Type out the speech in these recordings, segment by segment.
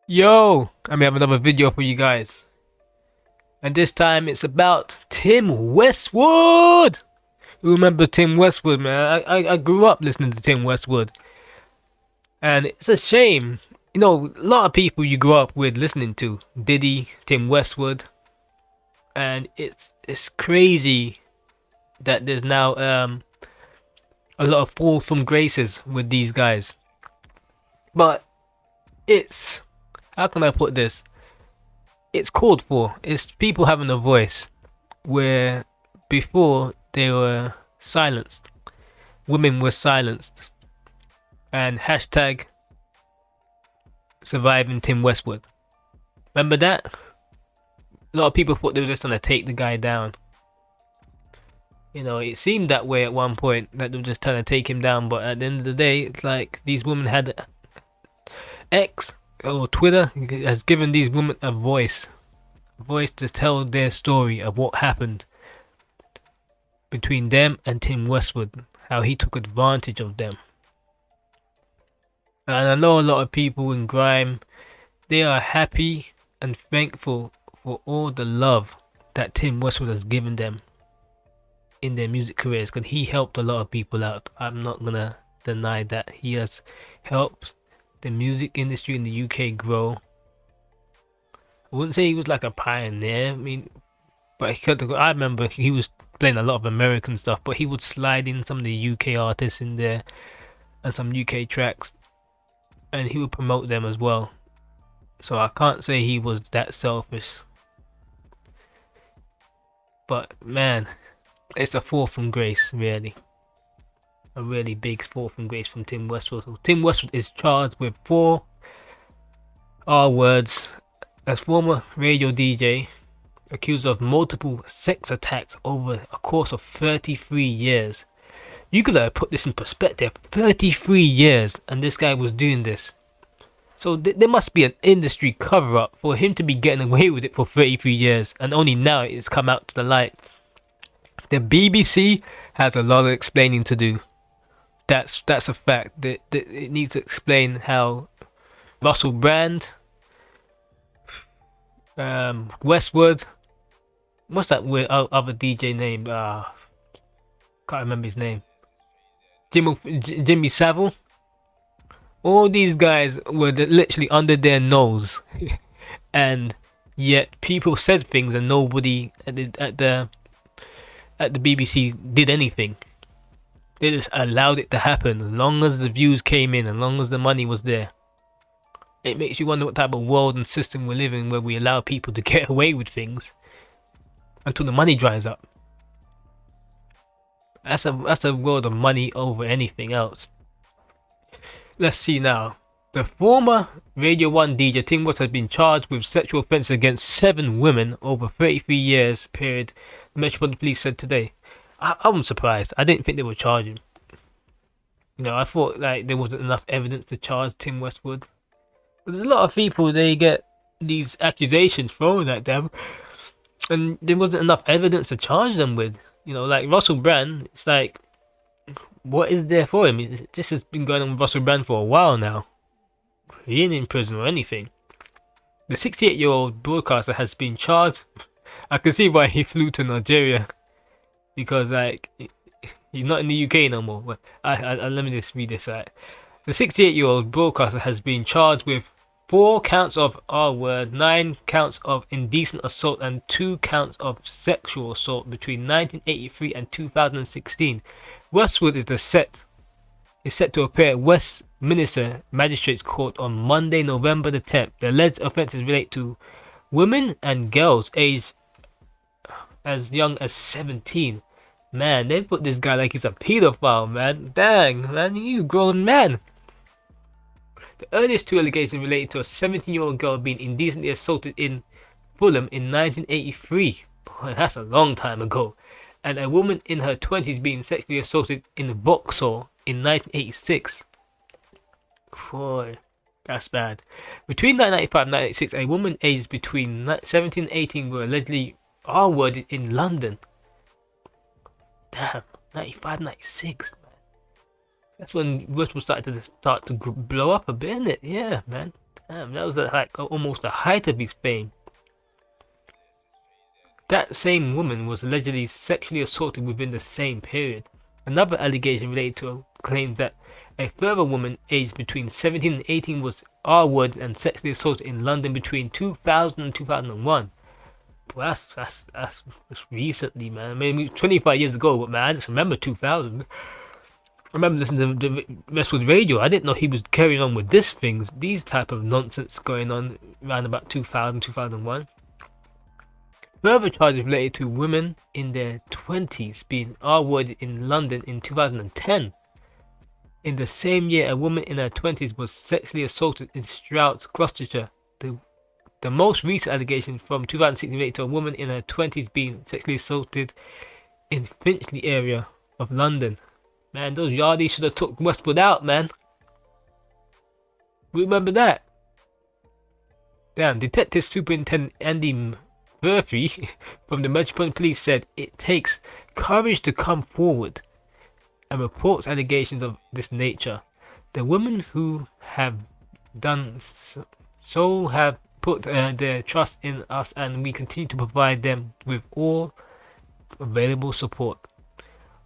Yo, I have another video for you guys. And this time it's about Tim Westwood. You remember Tim Westwood, man? I grew up listening to Tim Westwood. And it's a shame. A lot of people you grew up with listening to. Diddy, Tim Westwood. And it's crazy that there's now a lot of fall from graces with these guys. But it's, how can I put this? It's called for. It's people having a voice where before they were silenced. Women were silenced. And hashtag surviving Tim Westwood. Remember that? A lot of people thought they were just gonna take the guy down. It seemed that way at one point, that they were just trying to take him down, but at the end of the day, it's like these women had X or Twitter has given these women a voice to tell their story of what happened between them and Tim Westwood, how he took advantage of them. And I know a lot of people in grime, they are happy and thankful for all the love that Tim Westwood has given them in their music careers, because he helped a lot of people out. I'm not gonna deny that he has helped the music industry in the UK grow. I wouldn't say he was like a pioneer, but I remember he was playing a lot of American stuff, but he would slide in some of the UK artists in there and some UK tracks, and he would promote them as well. So I can't say he was that selfish. But man, it's a fall from grace, really. A really big fall from grace from Tim Westwood. So Tim Westwood is charged with 4 R words as former radio DJ, accused of multiple sex attacks over a course of 33 years. You could put this in perspective. 33 years, and this guy was doing this. So there must be an industry cover-up for him to be getting away with it for 33 years, and only now it's come out to the light. The BBC has a lot of explaining to do. That's a fact. It needs to explain how Russell Brand, Westwood, what's that weird other DJ name? Can't remember his name. Jimmy Savile. All these guys were literally under their nose, and yet people said things and nobody at the BBC did anything. They just allowed it to happen as long as the views came in, as long as the money was there. It makes you wonder what type of world and system we live in, where we allow people to get away with things until the money dries up. That's a world of money over anything else. Let's see now. The former Radio 1 DJ Tim Westwood has been charged with sexual offences against 7 women over 33 years period, the Metropolitan Police said today. I'm surprised. I didn't think they would charge him. I thought like there wasn't enough evidence to charge Tim Westwood. There's a lot of people, they get these accusations thrown at them, and there wasn't enough evidence to charge them with. Like Russell Brand, it's like, what is there for him? This has been going on with Russell Brand for a while now. He ain't in prison or anything. The 68-year-old broadcaster has been charged. I can see why he flew to Nigeria, because like he's not in the UK no more. But let me just read this right. The 68-year-old broadcaster has been charged with 4 counts of R-word, 9 counts of indecent assault, and 2 counts of sexual assault between 1983 and 2016. Westwood is set to appear at Westminster Magistrates Court on Monday, November the 10th. The alleged offences relate to women and girls aged as young as 17. Man, they put this guy like he's a pedophile, man. Dang, man, you grown man. The earliest 2 allegations related to a 17-year-old girl being indecently assaulted in Fulham in 1983. Boy, that's a long time ago. And a woman in her 20s being sexually assaulted in Vauxhall in 1986. Boy, that's bad. Between 1995 and 1986, a woman aged between 17 and 18 were allegedly R-worded in London. Damn, 95, 96, man. That's when Westwood started to blow up a bit, innit? Yeah, man. Damn, that was like almost the height of his fame. That same woman was allegedly sexually assaulted within the same period. Another allegation related to claims that a further woman aged between 17 and 18 was R-worded and sexually assaulted in London between 2000 and 2001. Well, that's recently, man. Maybe 25 years ago, but man, I just remember 2000. I remember listening to the Westwood Radio. I didn't know he was carrying on with these type of nonsense going on around about 2000, 2001. Further charges related to women in their 20s being R-worded in London in 2010. In the same year, a woman in her 20s was sexually assaulted in Stroud, Gloucestershire. The most recent allegation from 2016 related to a woman in her 20s being sexually assaulted in Finchley area of London. Man, those yardies should have took Westwood out, man. Remember that? Damn, Detective Superintendent Andy Murphy from the Metropolitan Police said it takes courage to come forward and report allegations of this nature. The women who have done so have put their trust in us, and we continue to provide them with all available support.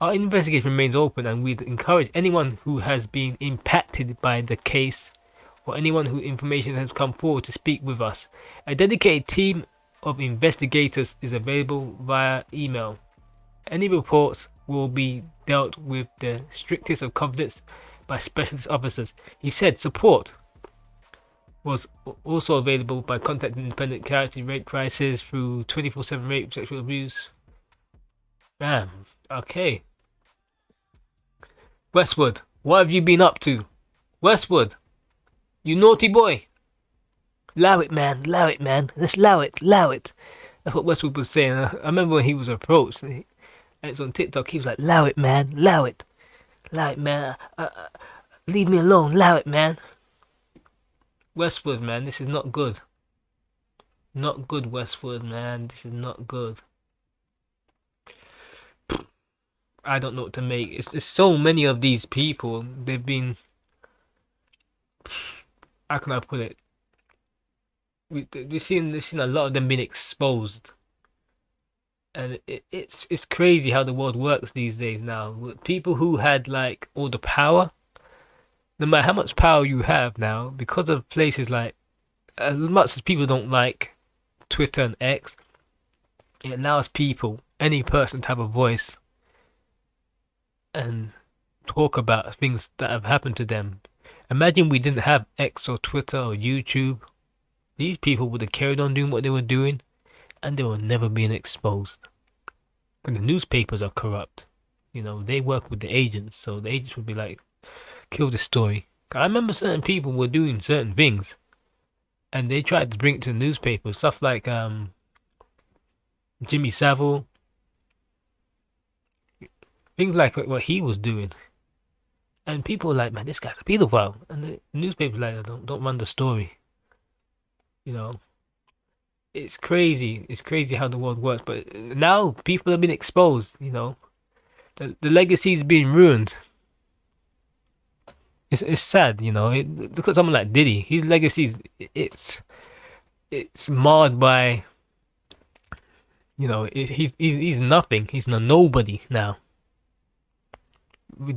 Our investigation remains open, and we'd encourage anyone who has been impacted by the case or anyone whose information has come forward to speak with us. A dedicated team of investigators is available via email. Any reports will be dealt with the strictest of confidence by specialist officers. He said support was also available by contacting independent charity rape crisis through 24/7 rape sexual abuse. Damn, okay. Westwood, what have you been up to? Westwood, you naughty boy. Allow it, man. Allow it, man. Let's allow it. Allow it. That's what Westwood was saying. I remember when he was approached. And it's on TikTok. He was like, allow it, man. Allow it. Allow it, man. Leave me alone. Allow it, man. Westwood, man. This is not good. Not good, Westwood, man. This is not good. I don't know what to make. It's so many of these people. They've been... How can I put it? We've seen a lot of them being exposed, and it's crazy how the world works these days now. People who had like all the power, no matter how much power you have now, because of places like, as much as people don't like Twitter and X, it allows people, any person, to have a voice and talk about things that have happened to them. Imagine we didn't have X or Twitter or YouTube. These people would have carried on doing what they were doing, and they were never being exposed. And the newspapers are corrupt. You know, they work with the agents, so the agents would be like, kill this story. I remember certain people were doing certain things, and they tried to bring it to the newspapers. Stuff like Jimmy Savile. Things like what he was doing. And people were like, man, this guy's a pedophile. And the newspapers like, don't run the story. You know, it's crazy. It's crazy how the world works. But now people have been exposed. You know, the legacy's being ruined. It's sad. You know, look at someone like Diddy. His legacy's it's marred by. You know, he's nothing. He's a nobody now.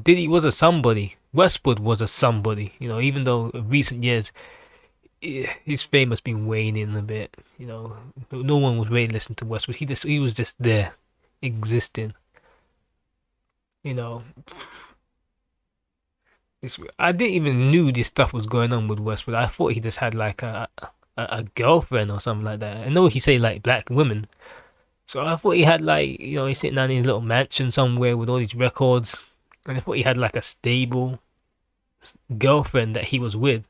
Diddy was a somebody. Westwood was a somebody. You know, even though in recent years his fame has been waning a bit. You know, no one was really listening to Westwood. He was just there, existing. You know, I didn't even knew this stuff was going on with Westwood. I thought he just had like a girlfriend or something like that. I know he say like black women, so I thought he had like, you know, he's sitting down in his little mansion somewhere with all these records, and I thought he had like a stable girlfriend that he was with.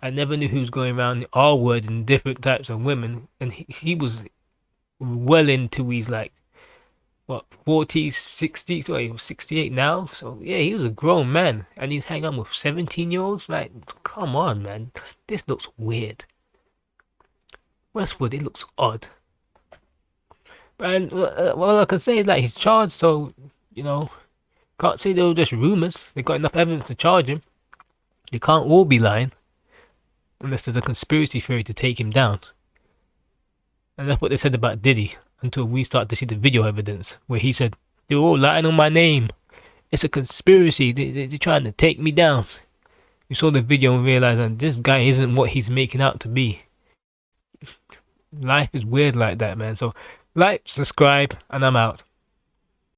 I never knew he was going around R-word and different types of women, and he was well into his like, what, 40s, 60s, so he was 68 now, so yeah, he was a grown man, and he's hanging out with 17-year-olds, like, come on, man, this looks weird. Westwood, it looks odd. And, well, I can say is like, he's charged, so, you know, can't say they were just rumours. They got enough evidence to charge him. They can't all be lying. unless there's a conspiracy theory to take him down. And that's what they said about Diddy until we start to see the video evidence where he said, they're all lying on my name. It's a conspiracy. They're trying to take me down. You saw the video and realized that this guy isn't what he's making out to be. Life is weird like that, man. So like, subscribe, and I'm out.